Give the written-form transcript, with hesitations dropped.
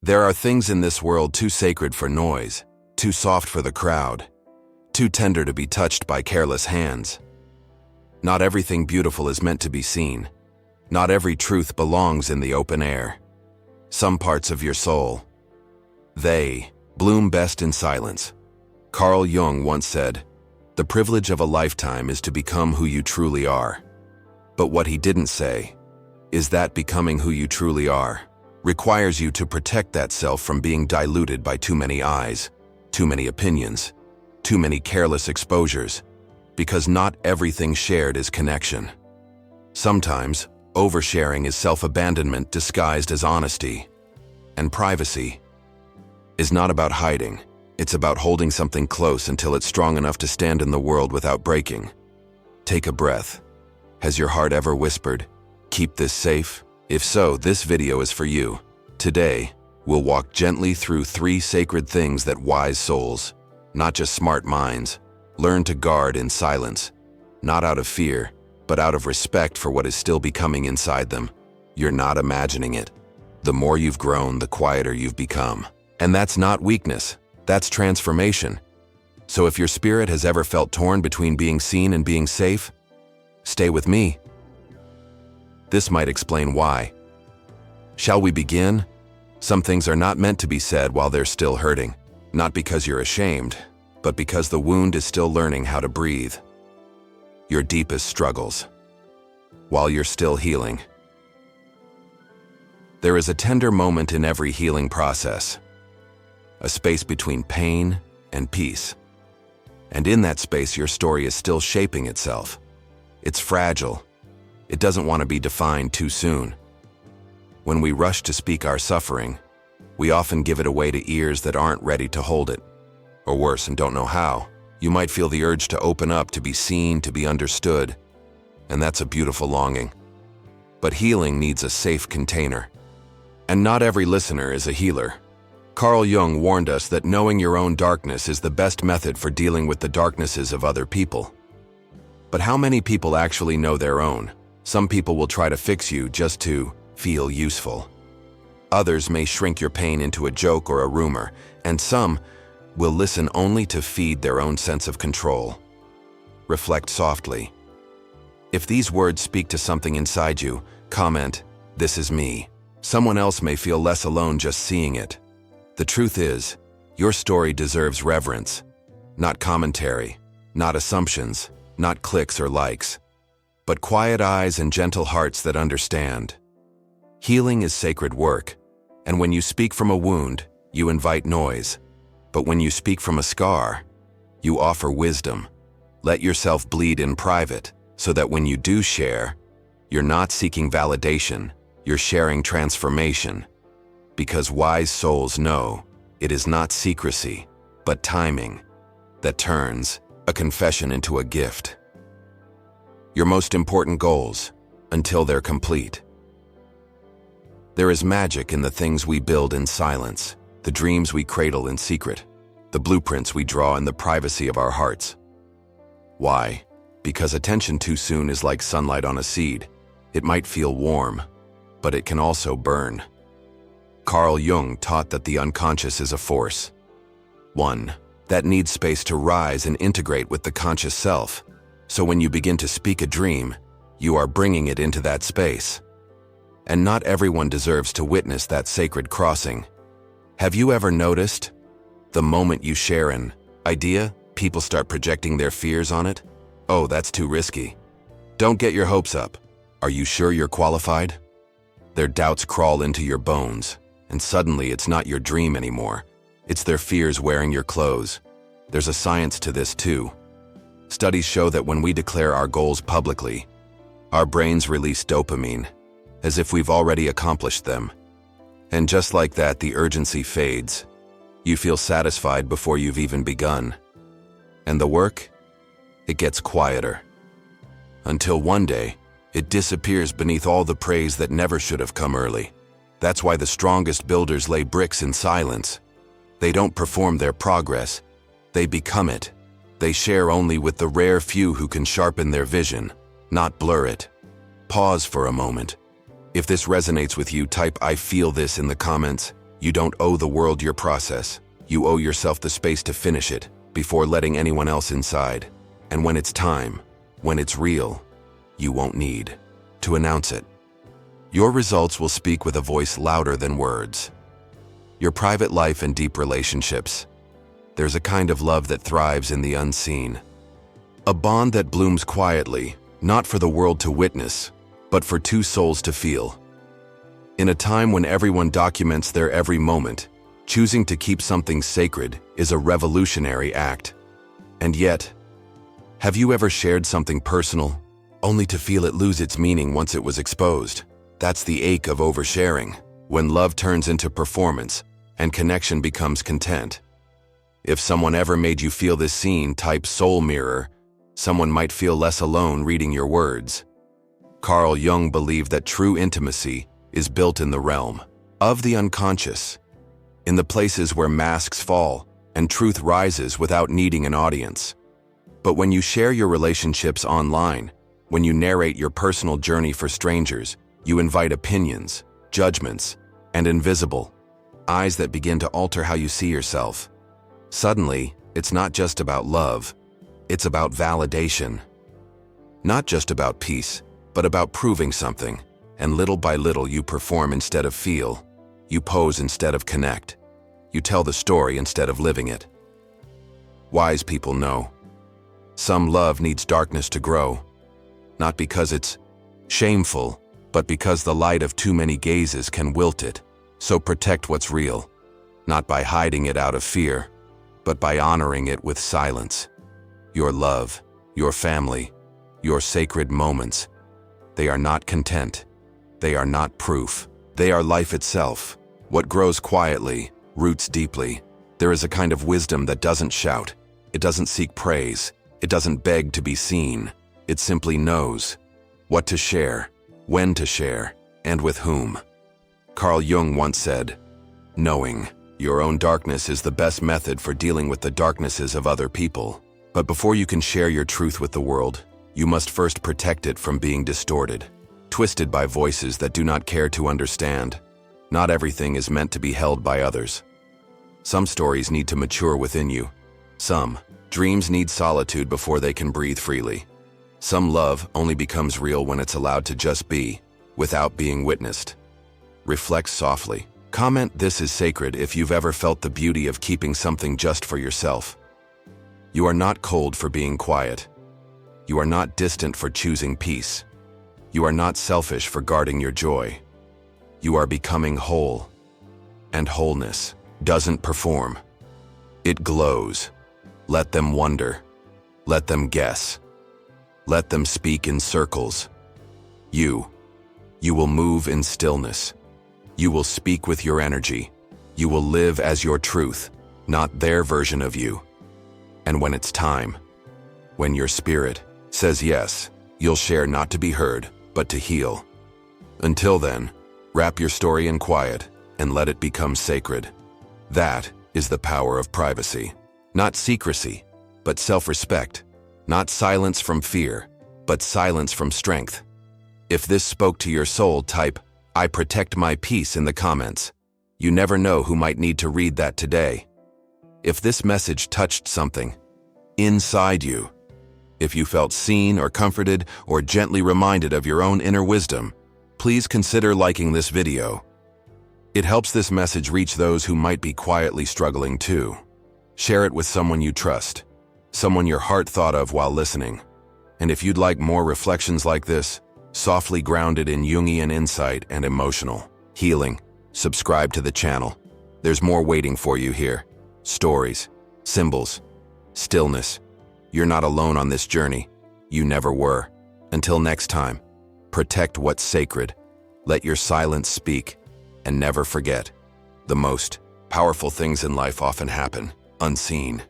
There are things in this world too sacred for noise, too soft for the crowd, too tender to be touched by careless hands. Not everything beautiful is meant to be seen. Not every truth belongs in the open air. Some parts of your soul, they bloom best in silence. Carl Jung once said, "The privilege of a lifetime is to become who you truly are." But what he didn't say is that becoming who you truly are requires you to protect that self from being diluted by too many eyes, too many opinions, too many careless exposures, because not everything shared is connection. Sometimes, oversharing is self-abandonment disguised as honesty. And privacy is not about hiding. It's about holding something close until it's strong enough to stand in the world without breaking. Take a breath. Has your heart ever whispered, "Keep this safe"? If so, this video is for you. Today, we'll walk gently through 3 sacred things that wise souls, not just smart minds, learn to guard in silence, not out of fear, but out of respect for what is still becoming inside them. You're not imagining it. The more you've grown, the quieter you've become. And that's not weakness, that's transformation. So if your spirit has ever felt torn between being seen and being safe, stay with me. This might explain why. Shall we begin? Some things are not meant to be said while they're still hurting, not because you're ashamed, but because the wound is still learning how to breathe. Your deepest struggles, while you're still healing. There is a tender moment in every healing process, a space between pain and peace. And in that space, your story is still shaping itself. It's fragile. It doesn't want to be defined too soon. When we rush to speak our suffering, we often give it away to ears that aren't ready to hold it. Or worse, and don't know how. You might feel the urge to open up, to be seen, to be understood. And that's a beautiful longing. But healing needs a safe container. And not every listener is a healer. Carl Jung warned us that knowing your own darkness is the best method for dealing with the darknesses of other people. But how many people actually know their own? Some people will try to fix you just to feel useful. Others may shrink your pain into a joke or a rumor, and some will listen only to feed their own sense of control. Reflect softly. If these words speak to something inside you, comment, "This is me." Someone else may feel less alone just seeing it. The truth is, your story deserves reverence, not commentary, not assumptions, not clicks or likes, but quiet eyes and gentle hearts that understand. Healing is sacred work, and when you speak from a wound, you invite noise. But when you speak from a scar, you offer wisdom. Let yourself bleed in private, so that when you do share, you're not seeking validation, you're sharing transformation. Because wise souls know it is not secrecy, but timing, that turns a confession into a gift. Your most important goals, until they're complete. There is magic in the things we build in silence, the dreams we cradle in secret, the blueprints we draw in the privacy of our hearts. Why? Because attention too soon is like sunlight on a seed. It might feel warm, but it can also burn. Carl Jung taught that the unconscious is a force. One that needs space to rise and integrate with the conscious self. So when you begin to speak a dream, you are bringing it into that space. And not everyone deserves to witness that sacred crossing. Have you ever noticed? The moment you share an idea, people start projecting their fears on it. Oh, that's too risky. Don't get your hopes up. Are you sure you're qualified? Their doubts crawl into your bones, and suddenly it's not your dream anymore. It's their fears wearing your clothes. There's a science to this too. Studies show that when we declare our goals publicly, our brains release dopamine, as if we've already accomplished them. And just like that, the urgency fades. You feel satisfied before you've even begun. And the work? It gets quieter. Until one day, it disappears beneath all the praise that never should have come early. That's why the strongest builders lay bricks in silence. They don't perform their progress, they become it. They share only with the rare few who can sharpen their vision, not blur it. Pause for a moment. If this resonates with you, type "I feel this" in the comments. You don't owe the world your process. You owe yourself the space to finish it before letting anyone else inside. And when it's time, when it's real, you won't need to announce it. Your results will speak with a voice louder than words. Your private life and deep relationships. There's a kind of love that thrives in the unseen. A bond that blooms quietly, not for the world to witness, but for two souls to feel. In a time when everyone documents their every moment, choosing to keep something sacred is a revolutionary act. And yet, have you ever shared something personal, only to feel it lose its meaning once it was exposed? That's the ache of oversharing, when love turns into performance and connection becomes content. If someone ever made you feel this scene, type soul mirror. Someone might feel less alone reading your words. Carl Jung believed that true intimacy is built in the realm of the unconscious, in the places where masks fall and truth rises without needing an audience. But when you share your relationships online, when you narrate your personal journey for strangers, you invite opinions, judgments, and invisible eyes that begin to alter how you see yourself. Suddenly, it's not just about love, it's about validation. Not just about peace, but about proving something. And little by little you perform instead of feel. You pose instead of connect. You tell the story instead of living it. Wise people know. Some love needs darkness to grow. Not because it's shameful, but because the light of too many gazes can wilt it. So protect what's real, not by hiding it out of fear, but by honoring it with silence. Your love, your family, your sacred moments, they are not content. They are not proof. They are life itself. What grows quietly, roots deeply. There is a kind of wisdom that doesn't shout. It doesn't seek praise. It doesn't beg to be seen. It simply knows what to share, when to share, and with whom. Carl Jung once said, "Knowing your own darkness is the best method for dealing with the darknesses of other people. But before you can share your truth with the world, you must first protect it from being distorted, twisted by voices that do not care to understand. Not everything is meant to be held by others. Some stories need to mature within you. Some dreams need solitude before they can breathe freely. Some love only becomes real when it's allowed to just be, without being witnessed." Reflect softly. Comment "This is sacred" if you've ever felt the beauty of keeping something just for yourself. You are not cold for being quiet. You are not distant for choosing peace. You are not selfish for guarding your joy. You are becoming whole. And wholeness doesn't perform. It glows. Let them wonder. Let them guess. Let them speak in circles. You will move in stillness. You will speak with your energy. You will live as your truth, not their version of you. And when it's time, when your spirit says yes, you'll share not to be heard, but to heal. Until then, wrap your story in quiet and let it become sacred. That is the power of privacy. Not secrecy, but self-respect. Not silence from fear, but silence from strength. If this spoke to your soul, type "I protect my peace" in the comments. You never know who might need to read that today. If this message touched something inside you, if you felt seen or comforted or gently reminded of your own inner wisdom, please consider liking this video. It helps this message reach those who might be quietly struggling too. Share it with someone you trust, someone your heart thought of while listening. And if you'd like more reflections like this, softly grounded in Jungian insight and emotional healing, subscribe to the channel. There's more waiting for you here. Stories, symbols, stillness. You're not alone on this journey. You never were. Until next time, protect what's sacred. Let your silence speak. And never forget, the most powerful things in life often happen unseen.